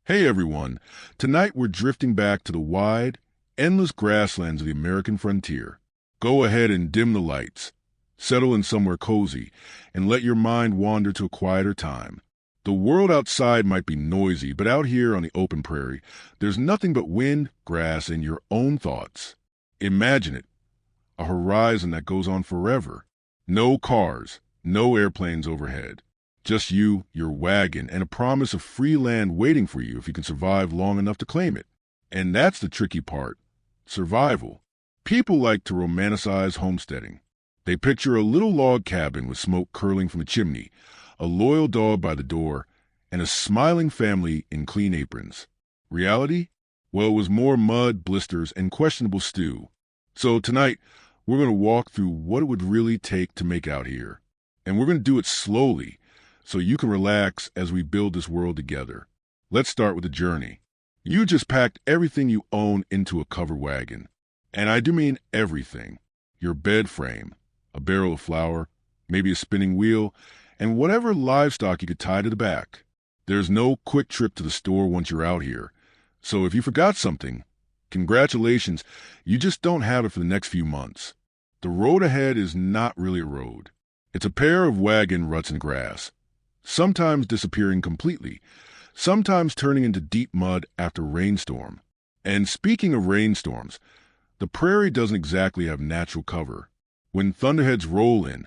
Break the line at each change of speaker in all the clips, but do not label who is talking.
Hey everyone, tonight we're drifting back to the wide, endless grasslands of the American frontier. Go ahead and dim the lights, settle in somewhere cozy, and let your mind wander to a quieter time. The world outside might be noisy, but out here on the open prairie, there's nothing but wind, grass, and your own thoughts. Imagine it, a horizon that goes on forever. No cars, no airplanes overhead. Just you, your wagon, and a promise of free land waiting for you if you can survive long enough to claim it. And that's the tricky part, survival. People like to romanticize homesteading. They picture a little log cabin with smoke curling from the chimney, a loyal dog by the door, and a smiling family in clean aprons. Reality? Well, it was more mud, blisters, and questionable stew. So tonight, we're going to walk through what it would really take to make out here. And we're going to do it slowly, so you can relax as we build this world together. Let's start with the journey. You just packed everything you own into a covered wagon. And I do mean everything. Your bed frame, a barrel of flour, maybe a spinning wheel, and whatever livestock you could tie to the back. There's no quick trip to the store once you're out here. So if you forgot something, congratulations, you just don't have it for the next few months. The road ahead is not really a road. It's a pair of wagon ruts and grass, sometimes disappearing completely, sometimes turning into deep mud after a rainstorm. And speaking of rainstorms, the prairie doesn't exactly have natural cover. When thunderheads roll in,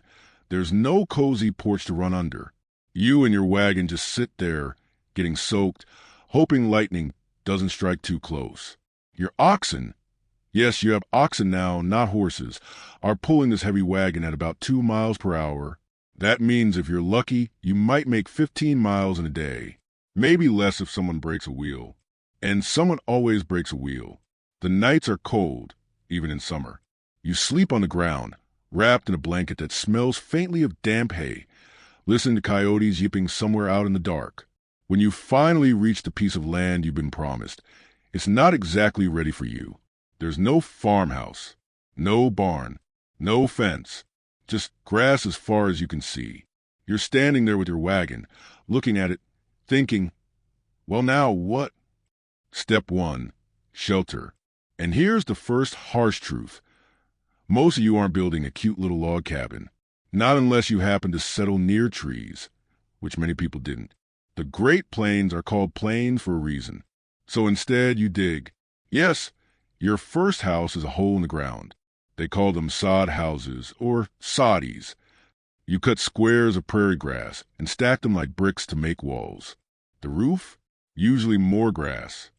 there's no cozy porch to run under. You and your wagon just sit there, getting soaked, hoping lightning doesn't strike too close. Your oxen, yes, you have oxen now, not horses, are pulling this heavy wagon at about 2 miles per hour. That means if you're lucky, you might make 15 miles in a day. Maybe less if someone breaks a wheel. And someone always breaks a wheel. The nights are cold, even in summer. You sleep on the ground, wrapped in a blanket that smells faintly of damp hay, listening to coyotes yipping somewhere out in the dark. When you finally reach the piece of land you've been promised, it's not exactly ready for you. There's no farmhouse, no barn, no fence. Just grass as far as you can see. You're standing there with your wagon, looking at it, thinking, well, now what? Step 1, shelter. And here's the first harsh truth. Most of you aren't building a cute little log cabin, not unless you happen to settle near trees, which many people didn't. The Great Plains are called plains for a reason. So instead you dig. Yes, your first house is a hole in the ground. They call them sod houses, or soddies. You cut squares of prairie grass and stack them like bricks to make walls. The roof? Usually more grass.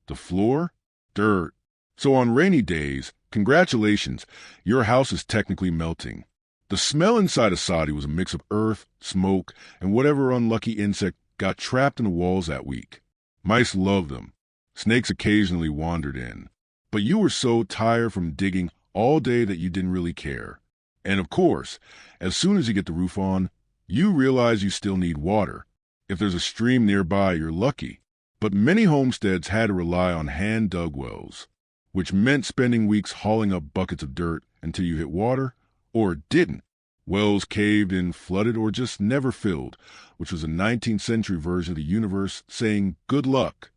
The floor? Dirt. So on rainy days, congratulations, your house is technically melting. The smell inside a soddy was a mix of earth, smoke, and whatever unlucky insect got trapped in the walls that week. Mice loved them. Snakes occasionally wandered in. But you were so tired from digging all day that you didn't really care. And of course, as soon as you get the roof on, you realize you still need water. If there's a stream nearby, you're lucky. But many homesteads had to rely on hand-dug wells, which meant spending weeks hauling up buckets of dirt until you hit water, or didn't. Wells caved in, flooded, or just never filled, which was a 19th century version of the universe saying good luck.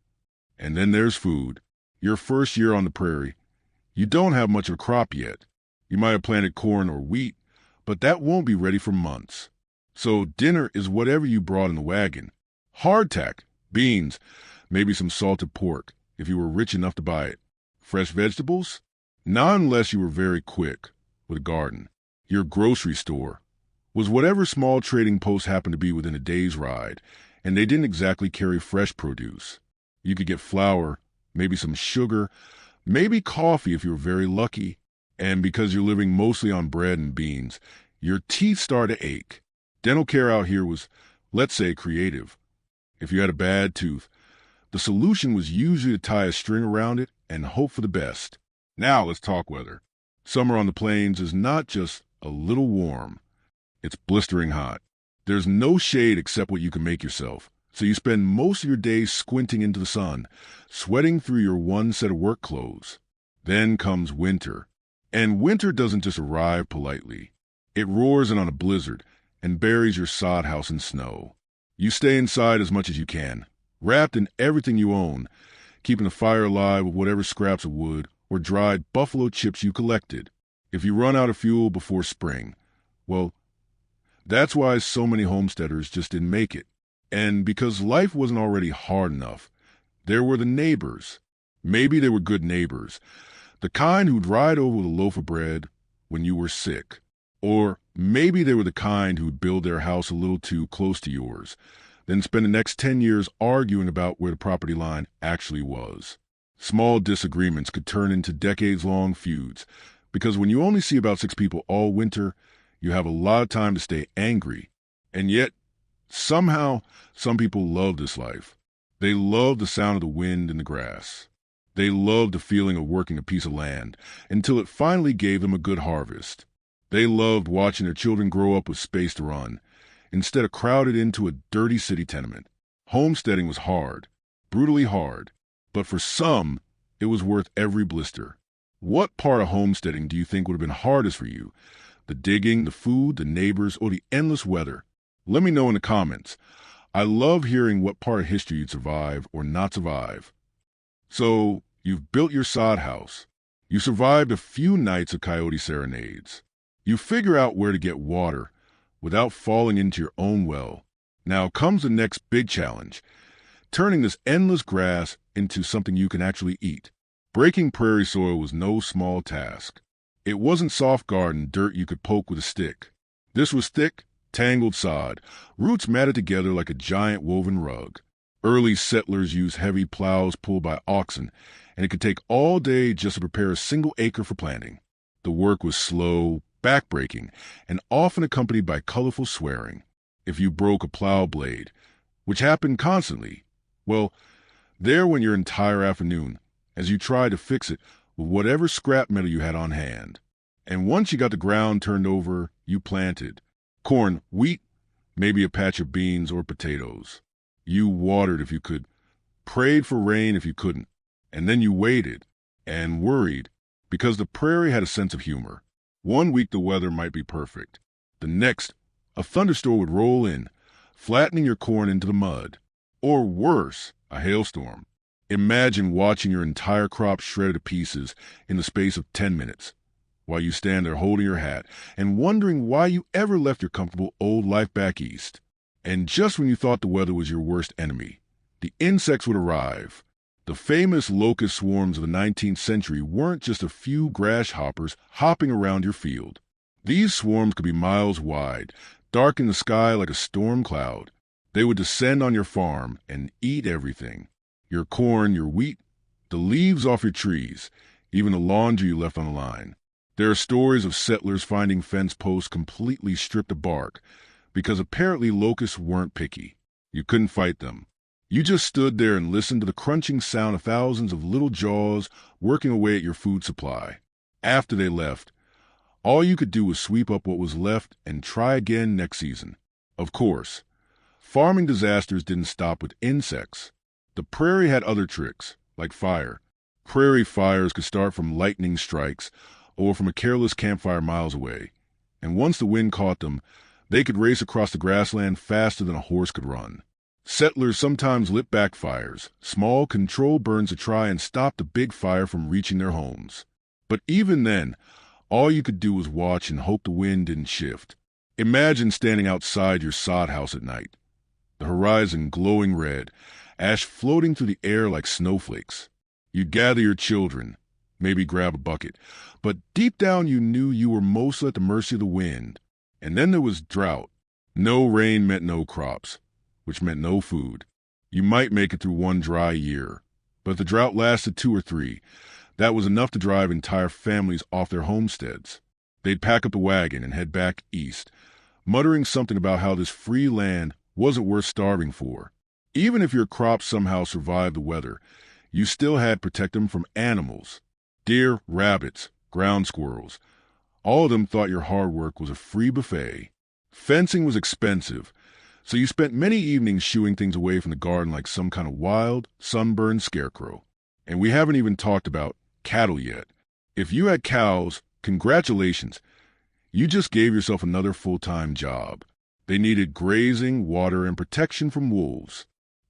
And then there's food. Your first year on the prairie, you don't have much of a crop yet. You might have planted corn or wheat, but that won't be ready for months. So dinner is whatever you brought in the wagon. Hardtack, beans, maybe some salted pork, if you were rich enough to buy it. Fresh vegetables? Not unless you were very quick, with a garden. Your grocery store was whatever small trading post happened to be within a day's ride, and they didn't exactly carry fresh produce. You could get flour, maybe some sugar, maybe coffee if you were very lucky. And because you're living mostly on bread and beans, your teeth start to ache. Dental care out here was, let's say, creative. If you had a bad tooth, the solution was usually to tie a string around it and hope for the best. Now let's talk weather. Summer on the plains is not just a little warm. It's blistering hot. There's no shade except what you can make yourself. So you spend most of your days squinting into the sun, sweating through your one set of work clothes. Then comes winter. And winter doesn't just arrive politely. It roars in on a blizzard and buries your sod house in snow. You stay inside as much as you can, wrapped in everything you own, keeping the fire alive with whatever scraps of wood or dried buffalo chips you collected. If you run out of fuel before spring, well, that's why so many homesteaders just didn't make it. And because life wasn't already hard enough, there were the neighbors. Maybe they were good neighbors, the kind who'd ride over with a loaf of bread when you were sick. Or maybe they were the kind who'd build their house a little too close to yours, then spend the next 10 years arguing about where the property line actually was. Small disagreements could turn into decades-long feuds, because when you only see about 6 people all winter, you have a lot of time to stay angry. And yet, somehow, some people love this life. They love the sound of the wind in the grass. They love the feeling of working a piece of land until it finally gave them a good harvest. They loved watching their children grow up with space to run, instead of crowded into a dirty city tenement. Homesteading was hard, brutally hard, but for some, it was worth every blister. What part of homesteading do you think would have been hardest for you? The digging, the food, the neighbors, or the endless weather? Let me know in the comments. I love hearing what part of history you'd survive or not survive. So, you've built your sod house. You survived a few nights of coyote serenades. You figure out where to get water without falling into your own well. Now comes the next big challenge, turning this endless grass into something you can actually eat. Breaking prairie soil was no small task. It wasn't soft garden dirt you could poke with a stick. This was thick, tangled sod, roots matted together like a giant woven rug. Early settlers used heavy plows pulled by oxen, and it could take all day just to prepare a single acre for planting. The work was slow, backbreaking, and often accompanied by colorful swearing. If you broke a plow blade, which happened constantly, well, there went your entire afternoon as you tried to fix it with whatever scrap metal you had on hand. And once you got the ground turned over, you planted corn, wheat, maybe a patch of beans or potatoes. You watered if you could, prayed for rain if you couldn't, and then you waited and worried because the prairie had a sense of humor. One week the weather might be perfect. The next, a thunderstorm would roll in, flattening your corn into the mud. Or worse, a hailstorm. Imagine watching your entire crop shredded to pieces in the space of 10 minutes, while you stand there holding your hat and wondering why you ever left your comfortable old life back east. And just when you thought the weather was your worst enemy, the insects would arrive. The famous locust swarms of the 19th century weren't just a few grasshoppers hopping around your field. These swarms could be miles wide, darken the sky like a storm cloud. They would descend on your farm and eat everything. Your corn, your wheat, the leaves off your trees, even the laundry you left on the line. There are stories of settlers finding fence posts completely stripped of bark, because apparently locusts weren't picky. You couldn't fight them. You just stood there and listened to the crunching sound of thousands of little jaws working away at your food supply. After they left, all you could do was sweep up what was left and try again next season. Of course, farming disasters didn't stop with insects. The prairie had other tricks, like fire. Prairie fires could start from lightning strikes or from a careless campfire miles away. And once the wind caught them, they could race across the grassland faster than a horse could run. Settlers sometimes lit back fires, small controlled burns to try and stop the big fire from reaching their homes. But even then, all you could do was watch and hope the wind didn't shift. Imagine standing outside your sod house at night, the horizon glowing red, ash floating through the air like snowflakes. You'd gather your children, maybe grab a bucket, but deep down you knew you were mostly at the mercy of the wind. And then there was drought. No rain meant no crops, which meant no food. You might make it through one dry year, but if the drought lasted 2 or 3, that was enough to drive entire families off their homesteads. They'd pack up the wagon and head back east, muttering something about how this free land wasn't worth starving for. Even if your crops somehow survived the weather, you still had to protect them from animals. Deer, rabbits, ground squirrels. All of them thought your hard work was a free buffet. Fencing was expensive, so you spent many evenings shooing things away from the garden like some kind of wild, sunburned scarecrow. And we haven't even talked about cattle yet. If you had cows, congratulations. You just gave yourself another full-time job. They needed grazing, water, and protection from wolves.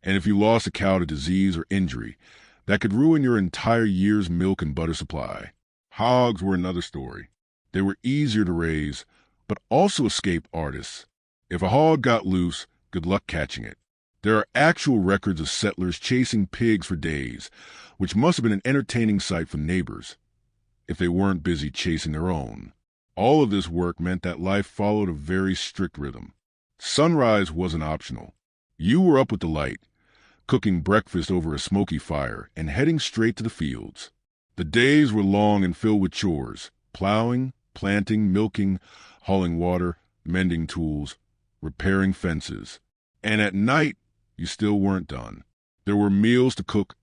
And if you lost a cow to disease or injury, that could ruin your entire year's milk and butter supply. Hogs were another story. They were easier to raise, but also escape artists. If a hog got loose, good luck catching it. There are actual records of settlers chasing pigs for days, which must have been an entertaining sight for neighbors, if they weren't busy chasing their own. All of this work meant that life followed a very strict rhythm. Sunrise wasn't optional. You were up with the light, cooking breakfast over a smoky fire and heading straight to the fields. The days were long and filled with chores: plowing, planting, milking, hauling water, mending tools, repairing fences. And at night, you still weren't done. There were meals to cook,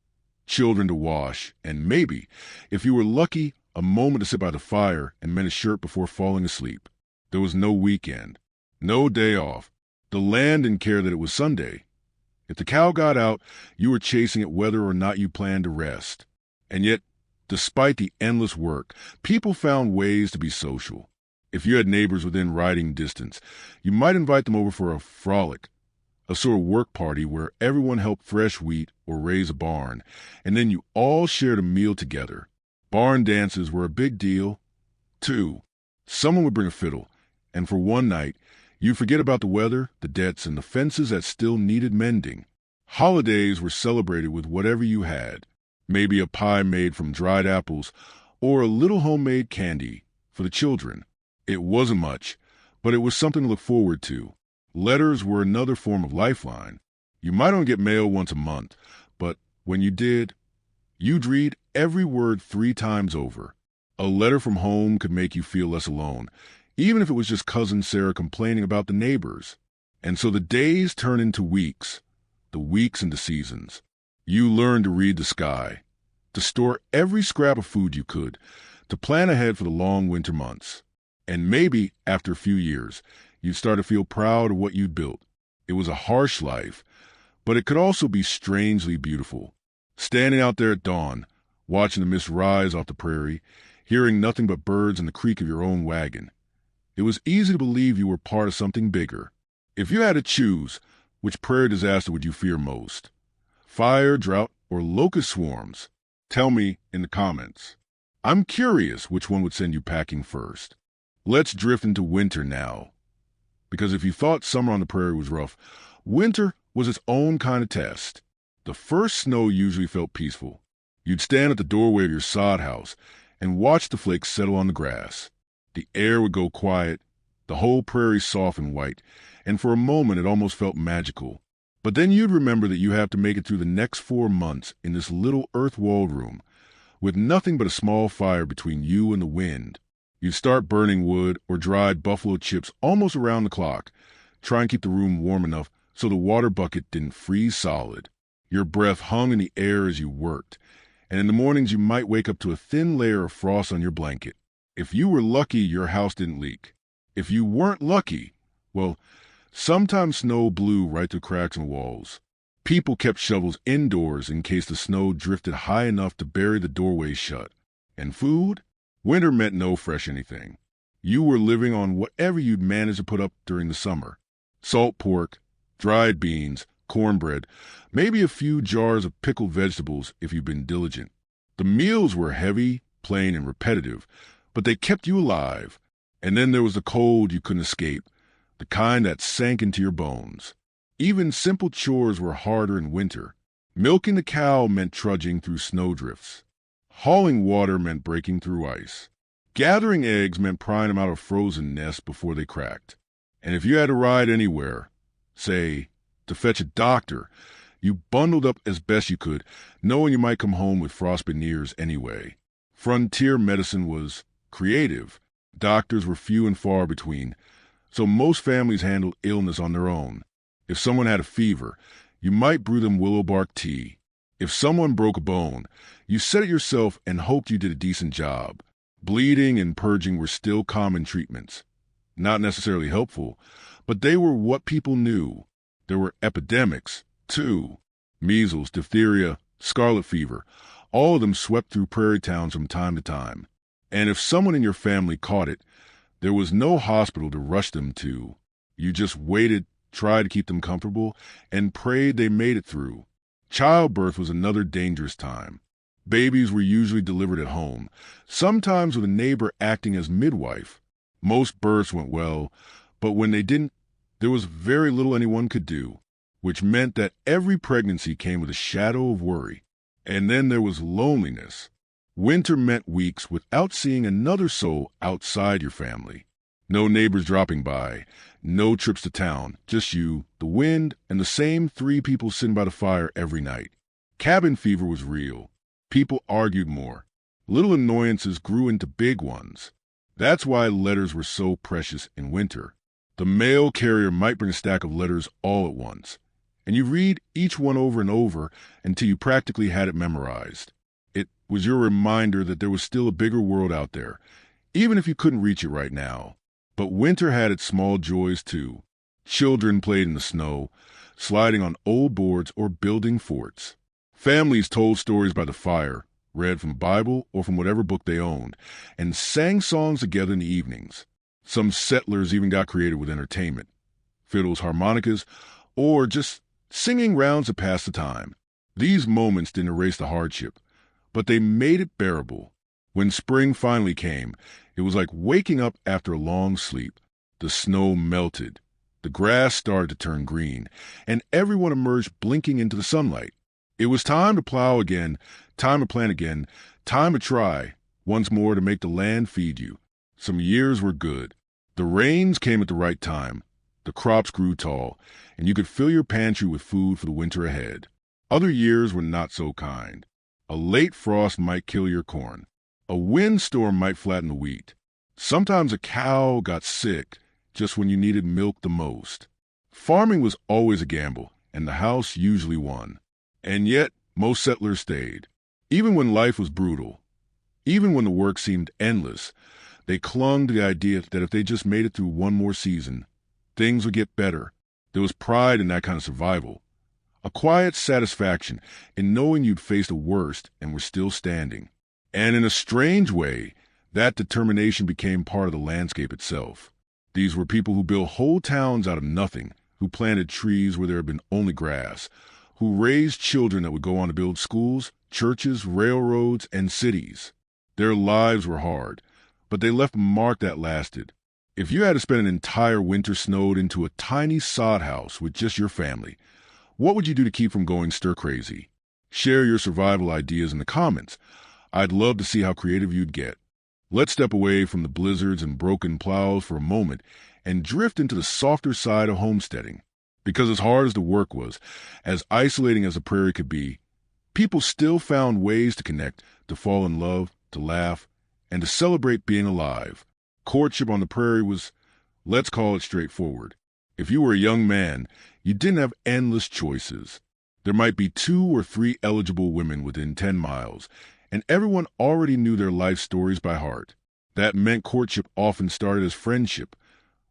children to wash, and maybe, if you were lucky, a moment to sit by the fire and mend a shirt before falling asleep. There was no weekend, no day off. The land didn't care that it was Sunday. If the cow got out, you were chasing it whether or not you planned to rest. And yet, despite the endless work, people found ways to be social. If you had neighbors within riding distance, you might invite them over for a frolic, a sort of work party where everyone helped thresh wheat or raise a barn, and then you all shared a meal together. Barn dances were a big deal, too. Someone would bring a fiddle, and for one night, you'd forget about the weather, the debts, and the fences that still needed mending. Holidays were celebrated with whatever you had, maybe a pie made from dried apples or a little homemade candy for the children. It wasn't much, but it was something to look forward to. Letters were another form of lifeline. You might only get mail once a month, but when you did, you'd read every word 3 times over. A letter from home could make you feel less alone, even if it was just Cousin Sarah complaining about the neighbors. And so the days turn into weeks, the weeks into seasons. You learned to read the sky, to store every scrap of food you could, to plan ahead for the long winter months. And maybe, after a few years, you'd start to feel proud of what you'd built. It was a harsh life, but it could also be strangely beautiful. Standing out there at dawn, watching the mist rise off the prairie, hearing nothing but birds and the creak of your own wagon. It was easy to believe you were part of something bigger. If you had to choose, which prairie disaster would you fear most? Fire, drought, or locust swarms? Tell me in the comments. I'm curious which one would send you packing first. Let's drift into winter now. Because if you thought summer on the prairie was rough, winter was its own kind of test. The first snow usually felt peaceful. You'd stand at the doorway of your sod house and watch the flakes settle on the grass. The air would go quiet, the whole prairie soft and white, and for a moment it almost felt magical. But then you'd remember that you have to make it through the next 4 months in this little earth-walled room, with nothing but a small fire between you and the wind. You'd start burning wood or dried buffalo chips almost around the clock, try and keep the room warm enough so the water bucket didn't freeze solid. Your breath hung in the air as you worked, and in the mornings you might wake up to a thin layer of frost on your blanket. If you were lucky, your house didn't leak. If you weren't lucky, well, sometimes snow blew right through cracks in the walls. People kept shovels indoors in case the snow drifted high enough to bury the doorways shut. And food? Winter meant no fresh anything. You were living on whatever you'd managed to put up during the summer. Salt pork, dried beans, cornbread, maybe a few jars of pickled vegetables if you'd been diligent. The meals were heavy, plain, and repetitive, but they kept you alive. And then there was the cold you couldn't escape, the kind that sank into your bones. Even simple chores were harder in winter. Milking the cow meant trudging through snowdrifts. Hauling water meant breaking through ice. Gathering eggs meant prying them out of frozen nests before they cracked. And if you had to ride anywhere, say, to fetch a doctor, you bundled up as best you could, knowing you might come home with frostbitten ears anyway. Frontier medicine was creative. Doctors were few and far between, so most families handled illness on their own. If someone had a fever, you might brew them willow bark tea. If someone broke a bone, you set it yourself and hoped you did a decent job. Bleeding and purging were still common treatments. Not necessarily helpful, but they were what people knew. There were epidemics, too. Measles, diphtheria, scarlet fever, all of them swept through prairie towns from time to time. And if someone in your family caught it, there was no hospital to rush them to. You just waited tried to keep them comfortable, and prayed they made it through. Childbirth was another dangerous time. Babies were usually delivered at home, sometimes with a neighbor acting as midwife. Most births went well, but when they didn't, there was very little anyone could do, which meant that every pregnancy came with a shadow of worry. And then there was loneliness. Winter meant weeks without seeing another soul outside your family. No neighbors dropping by, no trips to town, just you, the wind, and the same 3 people sitting by the fire every night. Cabin fever was real. People argued more. Little annoyances grew into big ones. That's why letters were so precious in winter. The mail carrier might bring a stack of letters all at once, and you read each one over and over until you practically had it memorized. It was your reminder that there was still a bigger world out there, even if you couldn't reach it right now. But winter had its small joys too. Children played in the snow, sliding on old boards or building forts. Families told stories by the fire, read from the Bible or from whatever book they owned, and sang songs together in the evenings. Some settlers even got creative with entertainment, fiddles, harmonicas, or just singing rounds to pass the time. These moments didn't erase the hardship, but they made it bearable. When spring finally came, it was like waking up after a long sleep. The snow melted, the grass started to turn green, and everyone emerged blinking into the sunlight. It was time to plow again, time to plant again, time to try once more to make the land feed you. Some years were good. The rains came at the right time. The crops grew tall, and you could fill your pantry with food for the winter ahead. Other years were not so kind. A late frost might kill your corn. A windstorm might flatten the wheat. Sometimes a cow got sick just when you needed milk the most. Farming was always a gamble, and the house usually won. And yet, most settlers stayed. Even when life was brutal, even when the work seemed endless, they clung to the idea that if they just made it through one more season, things would get better. There was pride in that kind of survival. A quiet satisfaction in knowing you'd faced the worst and were still standing. And in a strange way, that determination became part of the landscape itself. These were people who built whole towns out of nothing, who planted trees where there had been only grass, who raised children that would go on to build schools, churches, railroads, and cities. Their lives were hard, but they left a mark that lasted. If you had to spend an entire winter snowed into a tiny sod house with just your family, what would you do to keep from going stir-crazy? Share your survival ideas in the comments. I'd love to see how creative you'd get. Let's step away from the blizzards and broken plows for a moment and drift into the softer side of homesteading. Because as hard as the work was, as isolating as the prairie could be, people still found ways to connect, to fall in love, to laugh, and to celebrate being alive. Courtship on the prairie was, let's call it straightforward. If you were a young man, you didn't have endless choices. There might be 2 or 3 eligible women within 10 miles, and everyone already knew their life stories by heart. That meant courtship often started as friendship,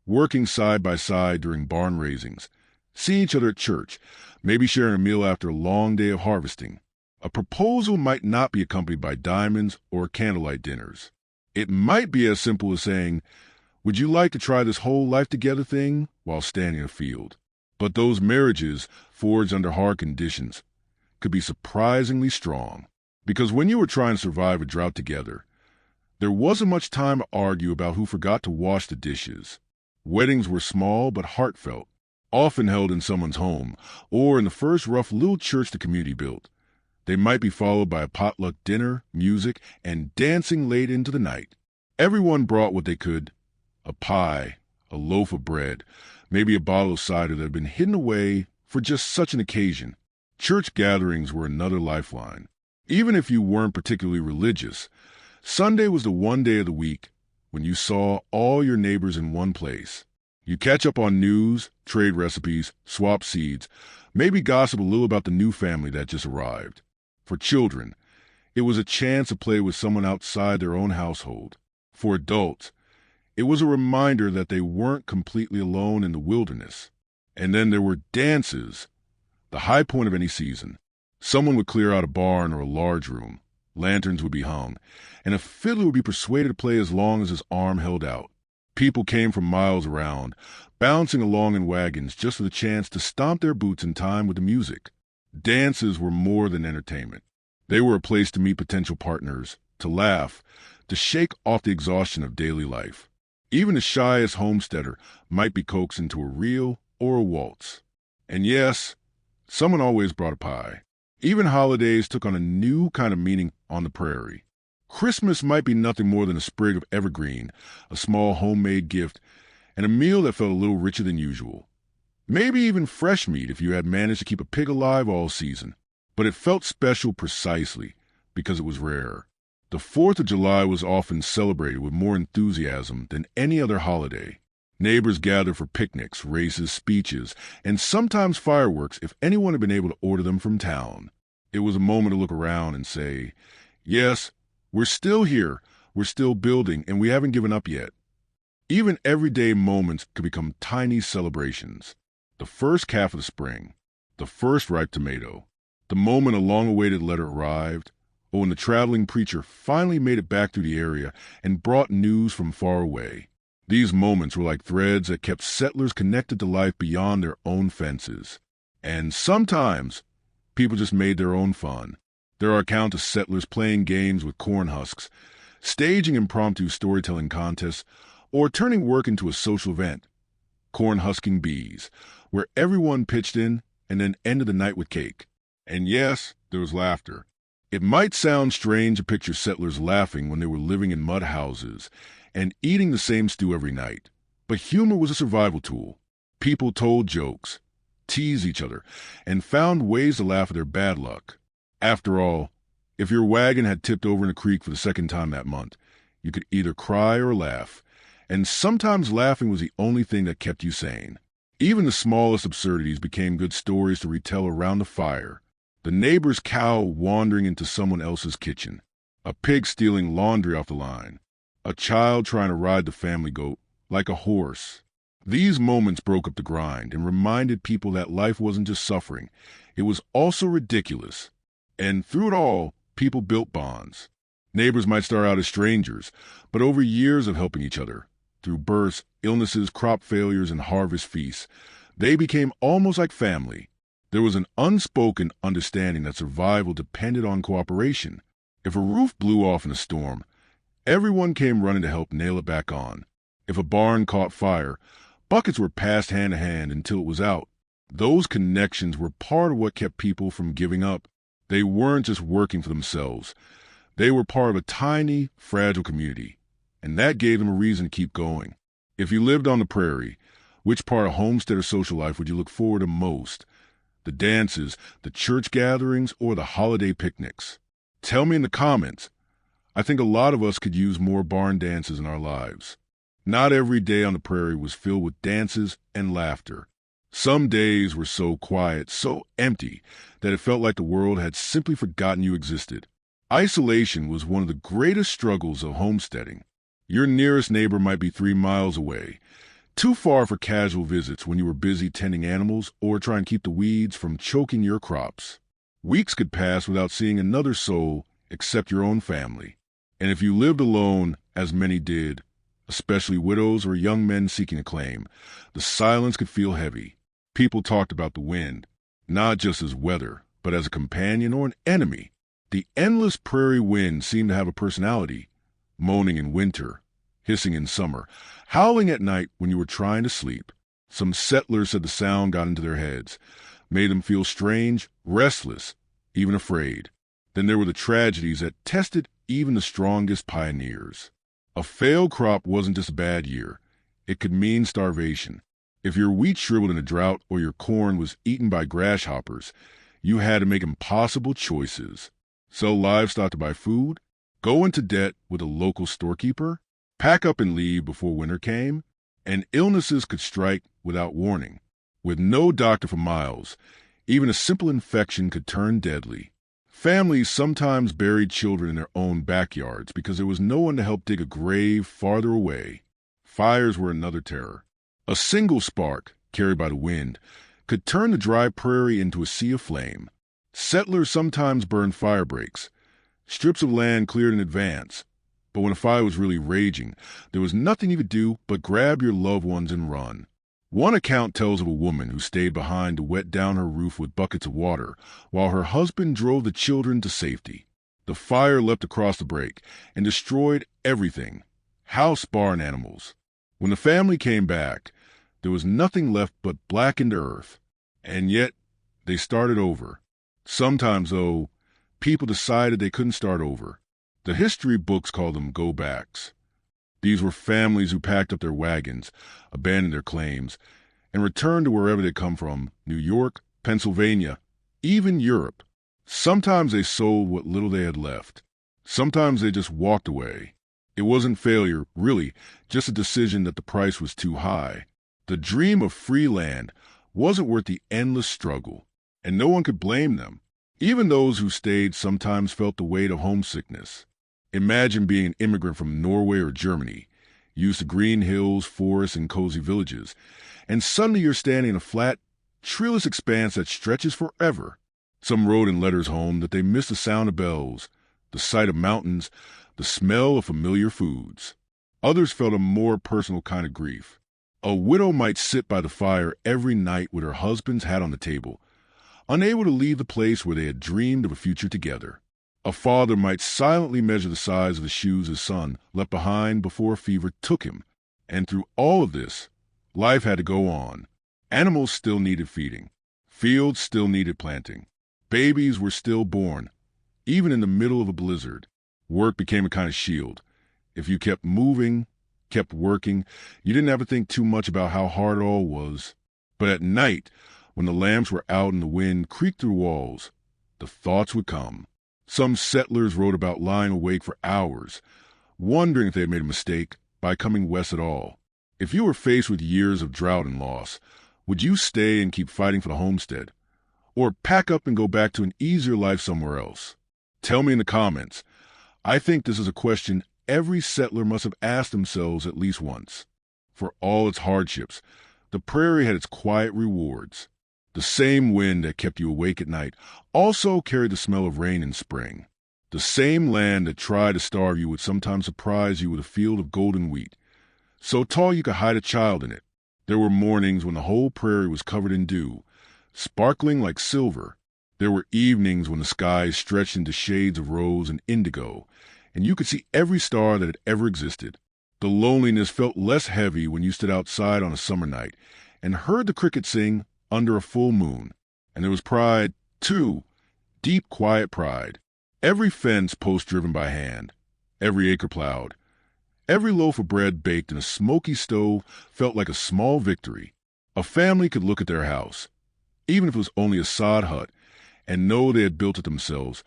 working side by side during barn raisings, seeing each other at church, maybe sharing a meal after a long day of harvesting. A proposal might not be accompanied by diamonds or candlelight dinners. It might be as simple as saying, "Would you like to try this whole life together thing?" while standing in a field. But those marriages, forged under hard conditions, could be surprisingly strong. Because when you were trying to survive a drought together, there wasn't much time to argue about who forgot to wash the dishes. Weddings were small but heartfelt, often held in someone's home, or in the first rough little church the community built. They might be followed by a potluck dinner, music, and dancing late into the night. Everyone brought what they could: a pie, a loaf of bread, maybe a bottle of cider that had been hidden away for just such an occasion. Church gatherings were another lifeline. Even if you weren't particularly religious, Sunday was the one day of the week when you saw all your neighbors in one place. You catch up on news, trade recipes, swap seeds, maybe gossip a little about the new family that just arrived. For children, it was a chance to play with someone outside their own household. For adults, it was a reminder that they weren't completely alone in the wilderness. And then there were dances, the high point of any season. Someone would clear out a barn or a large room. Lanterns would be hung, and a fiddler would be persuaded to play as long as his arm held out. People came from miles around, bouncing along in wagons just for the chance to stomp their boots in time with the music. Dances were more than entertainment. They were a place to meet potential partners, to laugh, to shake off the exhaustion of daily life. Even the shyest homesteader might be coaxed into a reel or a waltz. And yes, someone always brought a pie. Even holidays took on a new kind of meaning on the prairie. Christmas might be nothing more than a sprig of evergreen, a small homemade gift, and a meal that felt a little richer than usual. Maybe even fresh meat if you had managed to keep a pig alive all season. But it felt special precisely because it was rare. The 4th of July was often celebrated with more enthusiasm than any other holiday. Neighbors gathered for picnics, races, speeches, and sometimes fireworks if anyone had been able to order them from town. It was a moment to look around and say, yes, we're still here, we're still building, and we haven't given up yet. Even everyday moments could become tiny celebrations. The first calf of the spring, the first ripe tomato, the moment a long-awaited letter arrived, or when the traveling preacher finally made it back through the area and brought news from far away. These moments were like threads that kept settlers connected to life beyond their own fences. And sometimes, people just made their own fun. There are accounts of settlers playing games with corn husks, staging impromptu storytelling contests, or turning work into a social event. Corn husking bees, where everyone pitched in and then ended the night with cake. And yes, there was laughter. It might sound strange to picture settlers laughing when they were living in mud houses and eating the same stew every night, but humor was a survival tool. People told jokes, teased each other, and found ways to laugh at their bad luck. After all, if your wagon had tipped over in a creek for the second time that month, you could either cry or laugh, and sometimes laughing was the only thing that kept you sane. Even the smallest absurdities became good stories to retell around the fire. The neighbor's cow wandering into someone else's kitchen, a pig stealing laundry off the line, a child trying to ride the family goat like a horse. These moments broke up the grind and reminded people that life wasn't just suffering, it was also ridiculous. And through it all, people built bonds. Neighbors might start out as strangers, but over years of helping each other, through births, illnesses, crop failures, and harvest feasts, they became almost like family. There was an unspoken understanding that survival depended on cooperation. If a roof blew off in a storm, everyone came running to help nail it back on. If a barn caught fire, buckets were passed hand to hand until it was out. Those connections were part of what kept people from giving up. They weren't just working for themselves. They were part of a tiny, fragile community, and that gave them a reason to keep going. If you lived on the prairie, which part of homesteader social life would you look forward to most? The dances, the church gatherings, or the holiday picnics? Tell me in the comments. I think a lot of us could use more barn dances in our lives. Not every day on the prairie was filled with dances and laughter. Some days were so quiet, so empty, that it felt like the world had simply forgotten you existed. Isolation was one of the greatest struggles of homesteading. Your nearest neighbor might be 3 miles away, too far for casual visits when you were busy tending animals or trying to keep the weeds from choking your crops. Weeks could pass without seeing another soul except your own family. And if you lived alone, as many did, especially widows or young men seeking a claim, the silence could feel heavy. People talked about the wind, not just as weather, but as a companion or an enemy. The endless prairie wind seemed to have a personality, moaning in winter, hissing in summer, howling at night when you were trying to sleep. Some settlers said the sound got into their heads, made them feel strange, restless, even afraid. Then there were the tragedies that tested even the strongest pioneers. A failed crop wasn't just a bad year. It could mean starvation. If your wheat shriveled in a drought or your corn was eaten by grasshoppers, you had to make impossible choices. Sell livestock to buy food, go into debt with a local storekeeper, pack up and leave before winter came, and illnesses could strike without warning. With no doctor for miles, even a simple infection could turn deadly. Families sometimes buried children in their own backyards because there was no one to help dig a grave farther away. Fires were another terror. A single spark, carried by the wind, could turn the dry prairie into a sea of flame. Settlers sometimes burned fire breaks, strips of land cleared in advance, But when a fire was really raging, there was nothing you could do but grab your loved ones and run. One account tells of a woman who stayed behind to wet down her roof with buckets of water while her husband drove the children to safety. The fire leapt across the break and destroyed everything, house, barn, animals. When the family came back, there was nothing left but blackened earth. And yet, they started over. Sometimes, though, people decided they couldn't start over. The history books call them go-backs. These were families who packed up their wagons, abandoned their claims, and returned to wherever they'd come from, New York, Pennsylvania, even Europe. Sometimes they sold what little they had left. Sometimes they just walked away. It wasn't failure, really, just a decision that the price was too high. The dream of free land wasn't worth the endless struggle, and no one could blame them. Even those who stayed sometimes felt the weight of homesickness. Imagine being an immigrant from Norway or Germany, used to green hills, forests, and cozy villages, and suddenly you're standing in a flat, treeless expanse that stretches forever. Some wrote in letters home that they missed the sound of bells, the sight of mountains, the smell of familiar foods. Others felt a more personal kind of grief. A widow might sit by the fire every night with her husband's hat on the table, unable to leave the place where they had dreamed of a future together. A father might silently measure the size of the shoes his son left behind before a fever took him. And through all of this, life had to go on. Animals still needed feeding. Fields still needed planting. Babies were still born, even in the middle of a blizzard. Work became a kind of shield. If you kept moving, kept working, you didn't have to think too much about how hard it all was. But at night, when the lamps were out and the wind creaked through walls, the thoughts would come. Some settlers wrote about lying awake for hours, wondering if they had made a mistake by coming west at all. If you were faced with years of drought and loss, would you stay and keep fighting for the homestead? Or pack up and go back to an easier life somewhere else? Tell me in the comments. I think this is a question every settler must have asked themselves at least once. For all its hardships, the prairie had its quiet rewards. The same wind that kept you awake at night also carried the smell of rain in spring. The same land that tried to starve you would sometimes surprise you with a field of golden wheat, so tall you could hide a child in it. There were mornings when the whole prairie was covered in dew, sparkling like silver. There were evenings when the skies stretched into shades of rose and indigo, and you could see every star that had ever existed. The loneliness felt less heavy when you stood outside on a summer night and heard the crickets sing under a full moon. And there was pride, too, deep, quiet pride. Every fence post driven by hand, every acre plowed, every loaf of bread baked in a smoky stove felt like a small victory. A family could look at their house, even if it was only a sod hut, and know they had built it themselves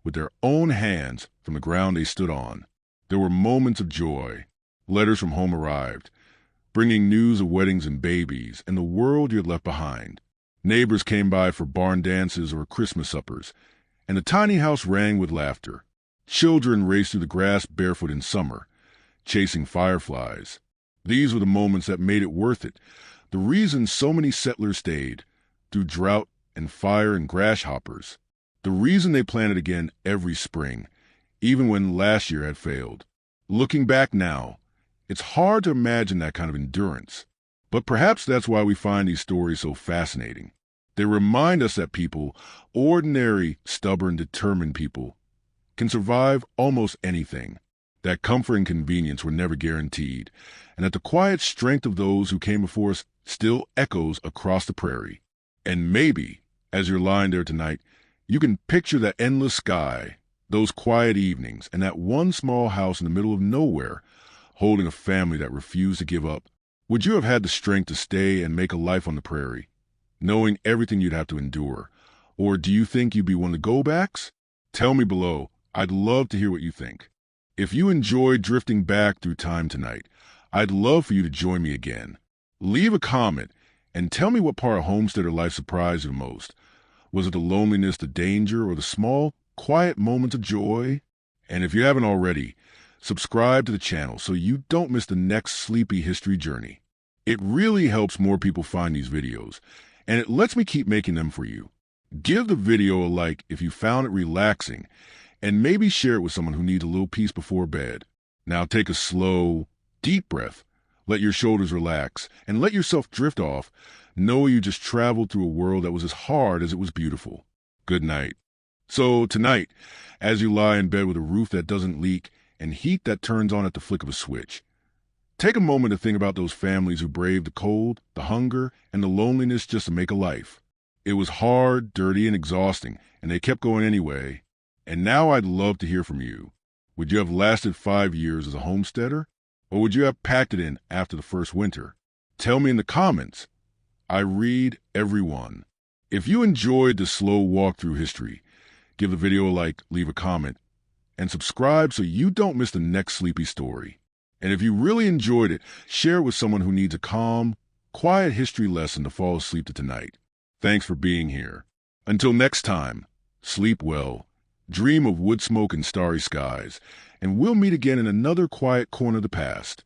with their own hands from the ground they stood on. There were moments of joy. Letters from home arrived, bringing news of weddings and babies and the world you had left behind. Neighbors came by for barn dances or Christmas suppers, and the tiny house rang with laughter. Children raced through the grass barefoot in summer, chasing fireflies. These were the moments that made it worth it, the reason so many settlers stayed, through drought and fire and grasshoppers. The reason they planted again every spring, even when last year had failed. Looking back now, it's hard to imagine that kind of endurance. But perhaps that's why we find these stories so fascinating. They remind us that people, ordinary, stubborn, determined people, can survive almost anything, that comfort and convenience were never guaranteed, and that the quiet strength of those who came before us still echoes across the prairie. And maybe, as you're lying there tonight, you can picture that endless sky, those quiet evenings, and that one small house in the middle of nowhere, holding a family that refused to give up. Would you have had the strength to stay and make a life on the prairie, knowing everything you'd have to endure? Or do you think you'd be one of the go-backs? Tell me below. I'd love to hear what you think. If you enjoyed drifting back through time tonight, I'd love for you to join me again. Leave a comment and tell me what part of homesteader life surprised you the most. Was it the loneliness, the danger, or the small, quiet moments of joy? And if you haven't already, subscribe to the channel so you don't miss the next sleepy history journey. It really helps more people find these videos, and it lets me keep making them for you. Give the video a like if you found it relaxing, and maybe share it with someone who needs a little peace before bed. Now take a slow, deep breath. Let your shoulders relax and let yourself drift off, knowing you just traveled through a world that was as hard as it was beautiful. Good night. So tonight, as you lie in bed with a roof that doesn't leak and heat that turns on at the flick of a switch, take a moment to think about those families who braved the cold, the hunger, and the loneliness just to make a life. It was hard, dirty, and exhausting, and they kept going anyway. And now I'd love to hear from you. Would you have lasted 5 years as a homesteader? Or would you have packed it in after the first winter? Tell me in the comments. I read every one. If you enjoyed the slow walk through history, give the video a like, leave a comment, and subscribe so you don't miss the next sleepy story. And if you really enjoyed it, share it with someone who needs a calm, quiet history lesson to fall asleep to tonight. Thanks for being here. Until next time, sleep well, dream of wood smoke and starry skies, and we'll meet again in another quiet corner of the past.